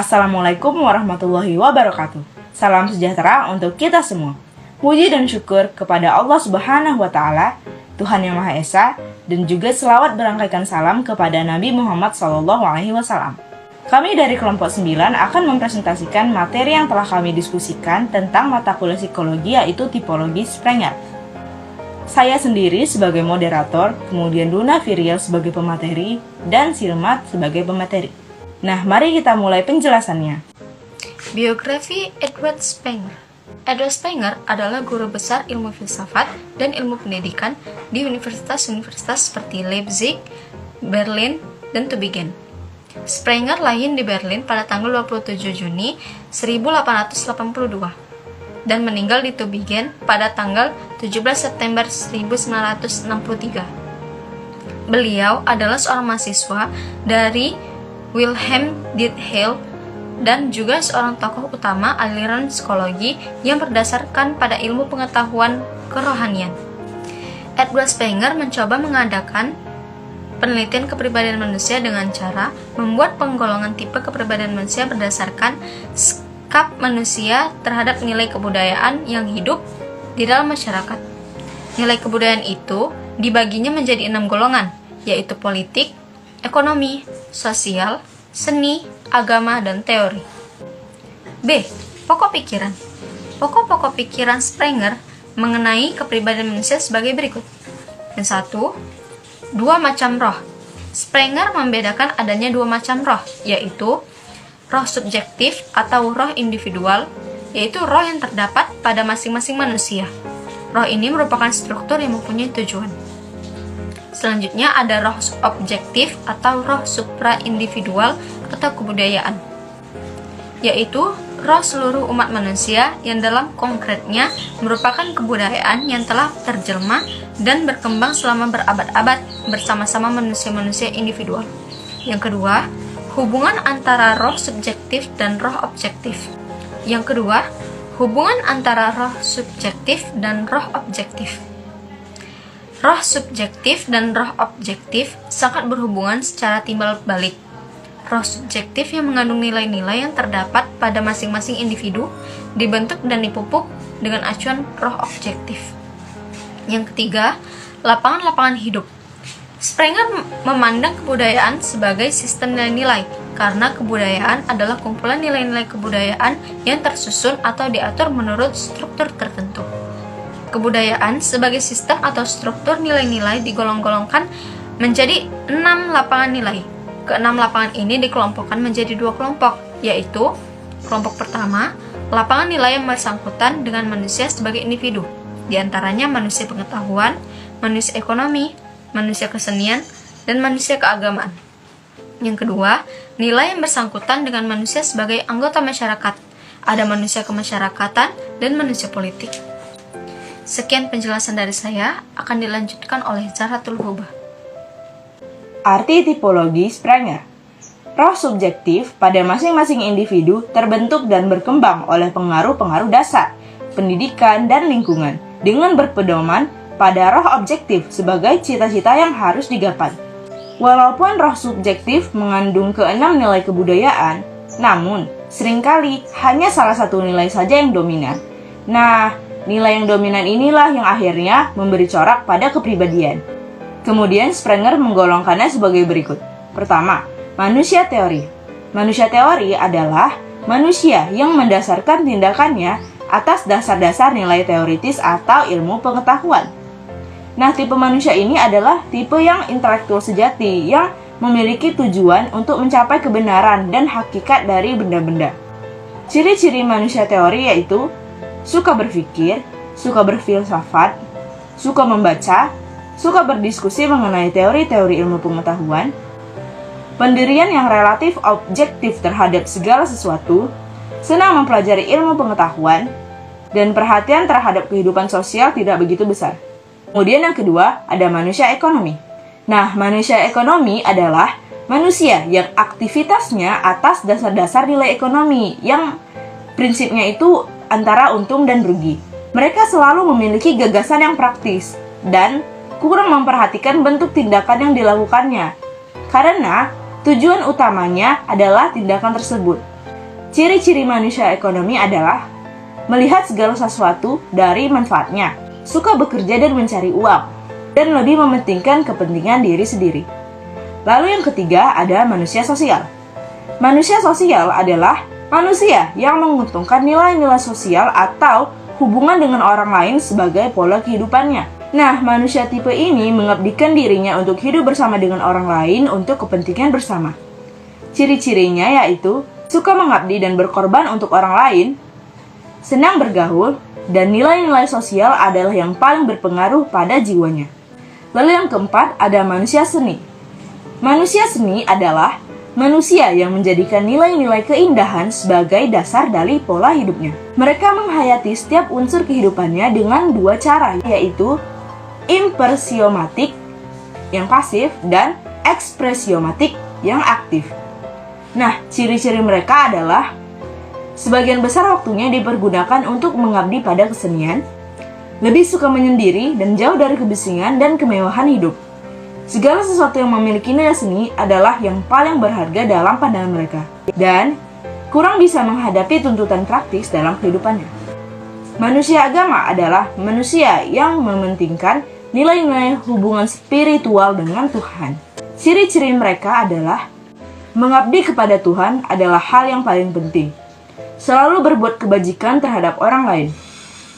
Assalamualaikum warahmatullahi wabarakatuh. Salam sejahtera untuk kita semua. Puji dan syukur kepada Allah Subhanahu wa Ta'ala, Tuhan Yang Maha Esa, dan juga selawat berangkaikan salam kepada Nabi Muhammad SAW. Kami dari kelompok 9 akan mempresentasikan materi yang telah kami diskusikan tentang mata kuliah psikologi, yaitu tipologi Sprenger. Saya sendiri sebagai moderator, kemudian Luna Viriel sebagai pemateri, dan Silmat sebagai pemateri. Nah, mari kita mulai penjelasannya. Biografi Edward Spenger. Edward Spenger adalah guru besar ilmu filsafat dan ilmu pendidikan di universitas-universitas seperti Leipzig, Berlin, dan Tübingen. Spenger lahir di Berlin pada tanggal 27 Juni 1882 dan meninggal di Tübingen pada tanggal 17 September 1963. Beliau adalah seorang mahasiswa dari Wilhelm Diethelm dan juga seorang tokoh utama aliran psikologi yang berdasarkan pada ilmu pengetahuan kerohanian. Edward Spenger mencoba mengadakan penelitian kepribadian manusia dengan cara membuat penggolongan tipe kepribadian manusia berdasarkan skap manusia terhadap nilai kebudayaan yang hidup di dalam masyarakat. Nilai kebudayaan itu dibaginya menjadi 6 golongan, yaitu politik, ekonomi, sosial, seni, agama, dan teori. B. Pokok pikiran. Pokok-pokok pikiran Spenger mengenai kepribadian manusia sebagai berikut. Yang 1. 2 macam roh. Spenger membedakan adanya 2 macam roh, yaitu roh subjektif atau roh individual, yaitu roh yang terdapat pada masing-masing manusia. Roh ini merupakan struktur yang mempunyai tujuan. Selanjutnya ada roh objektif atau roh supra-individual atau kebudayaan, yaitu roh seluruh umat manusia yang dalam konkretnya merupakan kebudayaan yang telah terjelma dan berkembang selama berabad-abad bersama-sama manusia-manusia individual. Yang kedua, hubungan antara roh subjektif dan roh objektif. Yang kedua, hubungan antara roh subjektif dan roh objektif. Roh subjektif dan roh objektif sangat berhubungan secara timbal balik. Roh subjektif yang mengandung nilai-nilai yang terdapat pada masing-masing individu dibentuk dan dipupuk dengan acuan roh objektif. Yang ketiga, lapangan-lapangan hidup. Spenger memandang kebudayaan sebagai sistem nilai-nilai karena kebudayaan adalah kumpulan nilai-nilai kebudayaan yang tersusun atau diatur menurut struktur tertentu. Kebudayaan sebagai sistem atau struktur nilai-nilai digolong-golongkan menjadi 6 lapangan nilai. Ke-6 lapangan ini dikelompokkan menjadi 2 kelompok, yaitu kelompok pertama, lapangan nilai yang bersangkutan dengan manusia sebagai individu, di antaranya manusia pengetahuan, manusia ekonomi, manusia kesenian, dan manusia keagamaan. Yang kedua, nilai yang bersangkutan dengan manusia sebagai anggota masyarakat. Ada manusia kemasyarakatan dan manusia politik. Sekian penjelasan dari saya, akan dilanjutkan oleh Zahratul Hubah. Arti tipologi Sprenger. Roh subjektif pada masing-masing individu terbentuk dan berkembang oleh pengaruh-pengaruh dasar, pendidikan, dan lingkungan, dengan berpedoman pada roh objektif sebagai cita-cita yang harus digapai. Walaupun roh subjektif mengandung ke-6 nilai kebudayaan, namun seringkali hanya salah satu nilai saja yang dominan. Nah, nilai yang dominan inilah yang akhirnya memberi corak pada kepribadian. Kemudian Spenger menggolongkannya sebagai berikut. Pertama, manusia teori. Manusia teori adalah manusia yang mendasarkan tindakannya atas dasar-dasar nilai teoritis atau ilmu pengetahuan. Nah, tipe manusia ini adalah tipe yang intelektual sejati yang memiliki tujuan untuk mencapai kebenaran dan hakikat dari benda-benda. Ciri-ciri manusia teori yaitu suka berpikir, suka berfilsafat, suka membaca, suka berdiskusi mengenai teori-teori ilmu pengetahuan, pendirian yang relatif objektif terhadap segala sesuatu, senang mempelajari ilmu pengetahuan, dan perhatian terhadap kehidupan sosial tidak begitu besar. Kemudian yang kedua, ada manusia ekonomi. Nah, manusia ekonomi adalah manusia yang aktivitasnya atas dasar-dasar nilai ekonomi, yang prinsipnya itu antara untung dan rugi. Mereka selalu memiliki gagasan yang praktis dan kurang memperhatikan bentuk tindakan yang dilakukannya, karena tujuan utamanya adalah tindakan tersebut. Ciri-ciri manusia ekonomi adalah melihat segala sesuatu dari manfaatnya, suka bekerja dan mencari uang, dan lebih mementingkan kepentingan diri sendiri. Lalu yang ketiga ada manusia sosial. Manusia sosial adalah manusia yang menguntungkan nilai-nilai sosial atau hubungan dengan orang lain sebagai pola kehidupannya. Nah, manusia tipe ini mengabdikan dirinya untuk hidup bersama dengan orang lain untuk kepentingan bersama. Ciri-cirinya yaitu suka mengabdi dan berkorban untuk orang lain, senang bergaul, dan nilai-nilai sosial adalah yang paling berpengaruh pada jiwanya. Lalu yang keempat ada manusia seni. Manusia seni adalah manusia yang menjadikan nilai-nilai keindahan sebagai dasar dari pola hidupnya. Mereka menghayati setiap unsur kehidupannya dengan dua cara, yaitu impresiomatik yang pasif dan ekspresiomatik yang aktif. Nah, ciri-ciri mereka adalah sebagian besar waktunya dipergunakan untuk mengabdi pada kesenian, lebih suka menyendiri dan jauh dari kebisingan dan kemewahan hidup. Segala sesuatu yang memiliki nilai seni adalah yang paling berharga dalam pandangan mereka, dan kurang bisa menghadapi tuntutan praktis dalam kehidupannya. Manusia agama adalah manusia yang mementingkan nilai-nilai hubungan spiritual dengan Tuhan. Ciri-ciri mereka adalah mengabdi kepada Tuhan adalah hal yang paling penting. Selalu berbuat kebajikan terhadap orang lain.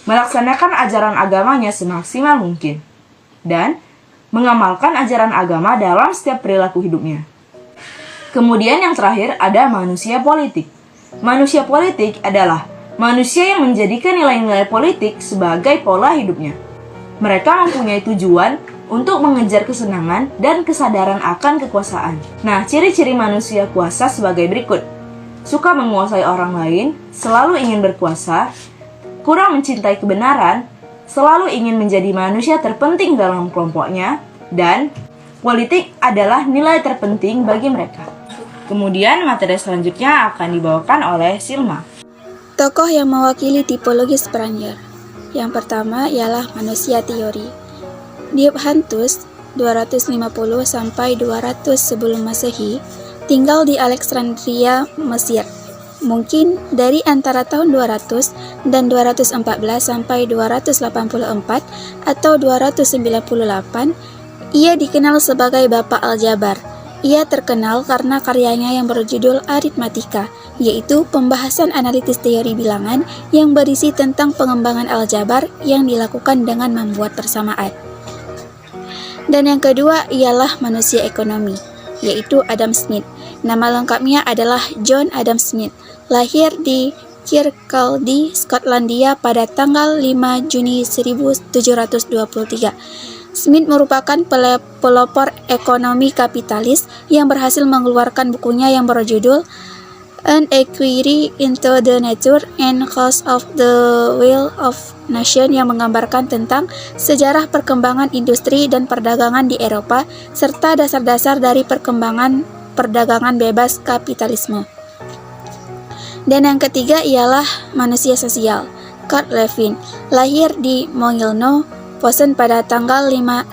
Melaksanakan ajaran agamanya semaksimal mungkin. Dan mengamalkan ajaran agama dalam setiap perilaku hidupnya. Kemudian yang terakhir ada manusia politik. Manusia politik adalah manusia yang menjadikan nilai-nilai politik sebagai pola hidupnya. Mereka mempunyai tujuan untuk mengejar kesenangan dan kesadaran akan kekuasaan. Nah, ciri-ciri manusia kuasa sebagai berikut. Suka menguasai orang lain, selalu ingin berkuasa, kurang mencintai kebenaran, selalu ingin menjadi manusia terpenting dalam kelompoknya, dan politik adalah nilai terpenting bagi mereka. Kemudian materi selanjutnya akan dibawakan oleh Silma. Tokoh yang mewakili tipologi Spranger. Yang pertama ialah manusia teori. Diophantus 250 sampai 200 sebelum Masehi tinggal di Alexandria, Mesir. Mungkin dari antara tahun 200 dan 214 sampai 284 atau 298, ia dikenal sebagai Bapak Aljabar. Ia terkenal karena karyanya yang berjudul Aritmatika, yaitu pembahasan analitis teori bilangan yang berisi tentang pengembangan aljabar yang dilakukan dengan membuat persamaan. Dan yang kedua ialah manusia ekonomi, yaitu Adam Smith. Nama lengkapnya adalah John Adam Smith. Lahir di Kirkcaldy, Skotlandia pada tanggal 5 Juni 1723. Smith merupakan pelopor ekonomi kapitalis yang berhasil mengeluarkan bukunya yang berjudul An Inquiry into the Nature and Cause of the Wealth of Nation yang menggambarkan tentang sejarah perkembangan industri dan perdagangan di Eropa serta dasar-dasar dari perkembangan perdagangan bebas kapitalisme. Dan yang ketiga ialah manusia sosial, Kurt Lewin, lahir di Moilno, Posen pada tanggal 9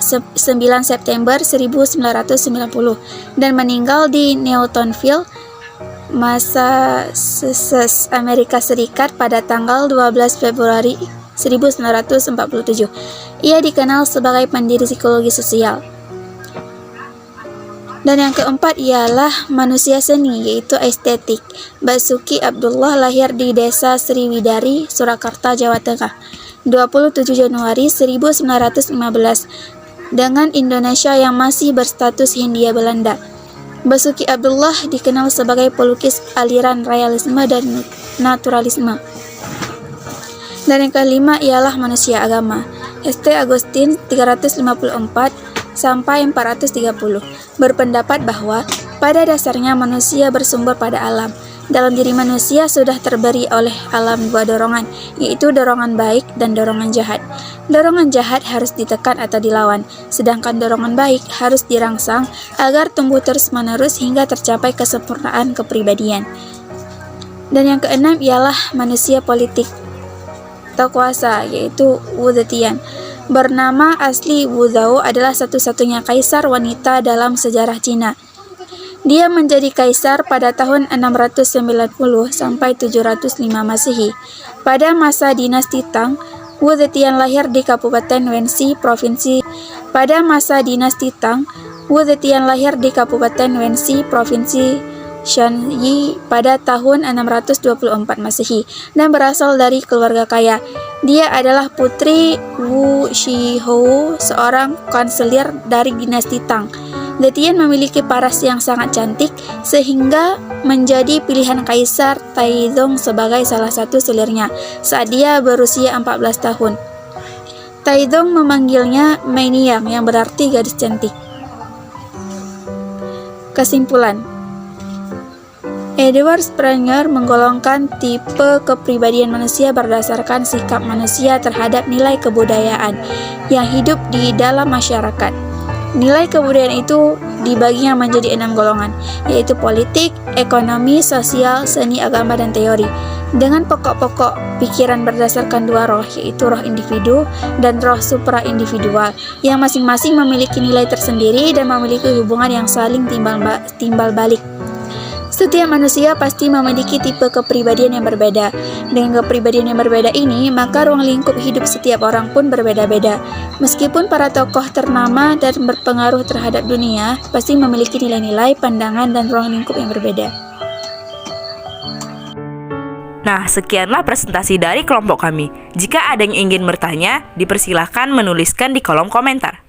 September 1990 dan meninggal di Newtonville, Massachusetts, Amerika Serikat pada tanggal 12 Februari 1947. Ia dikenal sebagai pendiri psikologi sosial. Dan yang keempat ialah manusia seni, yaitu estetik. Basuki Abdullah lahir di desa Sriwidari, Surakarta, Jawa Tengah, 27 Januari 1915 dengan Indonesia yang masih berstatus Hindia Belanda. Basuki Abdullah dikenal sebagai pelukis aliran realisme dan naturalisme. Dan yang kelima ialah manusia agama. St. Augustine 354 sampai 430 berpendapat bahwa pada dasarnya manusia bersumber pada alam. Dalam diri manusia sudah terberi oleh alam dua dorongan, yaitu dorongan baik dan dorongan jahat. Dorongan jahat harus ditekan atau dilawan, sedangkan dorongan baik harus dirangsang agar tumbuh terus-menerus hingga tercapai kesempurnaan kepribadian. Dan yang keenam ialah manusia politik atau kuasa, yaitu Wu Zetian. Bernama asli Wu Zhao adalah satu-satunya kaisar wanita dalam sejarah Cina. Dia menjadi kaisar pada tahun 690 sampai 705 Masehi. Pada masa dinasti Tang, Wu Zetian lahir di Kabupaten Wenxi, Provinsi. Pada masa dinasti Tang, Wu Zetian lahir di Kabupaten Wenxi, Provinsi Shanyi pada tahun 624 Masehi dan berasal dari keluarga kaya. Dia adalah putri Wu Shihou, seorang kanselir dari dinasti Tang. Zetian memiliki paras yang sangat cantik sehingga menjadi pilihan Kaisar Taizong sebagai salah satu selirnya saat dia berusia 14 tahun. Taizong memanggilnya Meiniang yang berarti gadis cantik. Kesimpulan, Edward Springer menggolongkan tipe kepribadian manusia berdasarkan sikap manusia terhadap nilai kebudayaan yang hidup di dalam masyarakat. Nilai kebudayaan itu dibaginya menjadi 6 golongan, yaitu politik, ekonomi, sosial, seni, agama, dan teori. Dengan pokok-pokok pikiran berdasarkan 2 roh, yaitu roh individu dan roh supra-individual, yang masing-masing memiliki nilai tersendiri dan memiliki hubungan yang saling timbal balik. Setiap manusia pasti memiliki tipe kepribadian yang berbeda. Dengan kepribadian yang berbeda ini, maka ruang lingkup hidup setiap orang pun berbeda-beda. Meskipun para tokoh ternama dan berpengaruh terhadap dunia, pasti memiliki nilai-nilai, pandangan, dan ruang lingkup yang berbeda. Nah, sekianlah presentasi dari kelompok kami. Jika ada yang ingin bertanya, dipersilahkan menuliskan di kolom komentar.